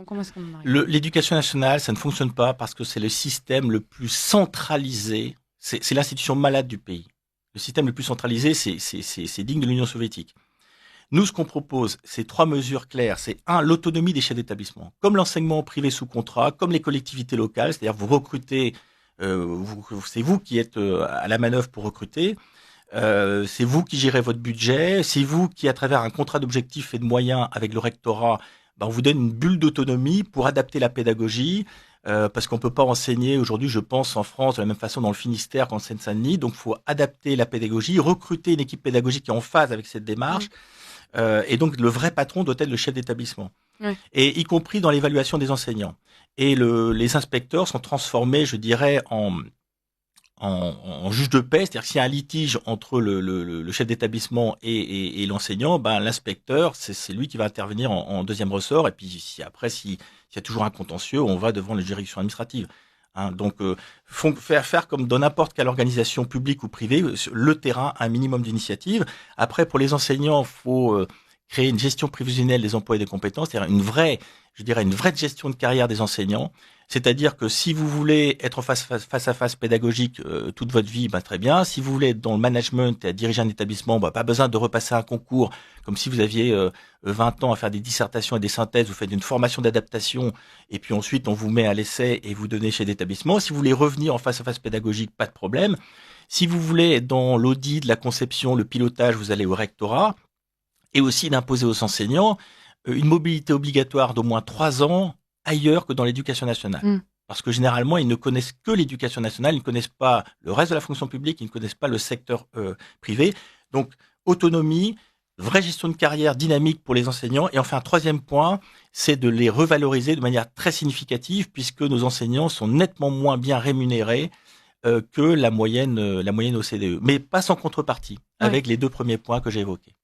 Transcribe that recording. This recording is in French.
Comment est-ce qu'on en arrive là? L'éducation nationale, ça ne fonctionne pas parce que c'est le système le plus centralisé. C'est l'institution malade du pays. Le système le plus centralisé, c'est digne de l'Union soviétique. Nous, ce qu'on propose, c'est 3 mesures claires. C'est un, l'autonomie des chefs d'établissement. Comme l'enseignement privé sous contrat, comme les collectivités locales, c'est-à-dire vous recrutez, c'est vous qui êtes à la manœuvre pour recruter. C'est vous qui gérez votre budget, c'est vous qui, à travers un contrat d'objectifs et de moyens avec le rectorat, ben, on vous donne une bulle d'autonomie pour adapter la pédagogie, parce qu'on peut pas enseigner aujourd'hui, je pense, en France de la même façon dans le Finistère qu'en Seine-Saint-Denis. Donc, il faut adapter la pédagogie, recruter une équipe pédagogique qui est en phase avec cette Mmh. démarche. Et donc, le vrai patron doit être le chef d'établissement, Ouais. et y compris dans l'évaluation des enseignants. Et les inspecteurs sont transformés, je dirais, en juge de paix, c'est-à-dire que s'il y a un litige entre le chef d'établissement et l'enseignant, ben, l'inspecteur, c'est lui qui va intervenir en deuxième ressort. Et puis s'il y a toujours un contentieux, on va devant les juridictions administratives. Hein, donc, faire comme dans n'importe quelle organisation publique ou privée, le terrain a un minimum d'initiative. Après, pour les enseignants, faut créer une gestion prévisionnelle des emplois et des compétences, c'est-à-dire je dirais une vraie gestion de carrière des enseignants. C'est-à-dire que si vous voulez être en face à face pédagogique toute votre vie, ben très bien. Si vous voulez être dans le management et à diriger un établissement, ben pas besoin de repasser un concours comme si vous aviez 20 ans à faire des dissertations et des synthèses. Vous faites une formation d'adaptation et puis ensuite on vous met à l'essai et vous donnez chez l'établissement. Si vous voulez revenir en face à face pédagogique, pas de problème. Si vous voulez être dans l'audit, la conception, le pilotage, vous allez au rectorat. Et aussi d'imposer aux enseignants une mobilité obligatoire d'au moins 3 ans ailleurs que dans l'éducation nationale. Mmh. Parce que généralement, ils ne connaissent que l'éducation nationale, ils ne connaissent pas le reste de la fonction publique, ils ne connaissent pas le secteur privé. Donc, autonomie, vraie gestion de carrière dynamique pour les enseignants. Et enfin, un troisième point, c'est de les revaloriser de manière très significative, puisque nos enseignants sont nettement moins bien rémunérés que la moyenne OCDE. Mais pas sans contrepartie, Ouais. avec les 2 premiers points que j'ai évoqués.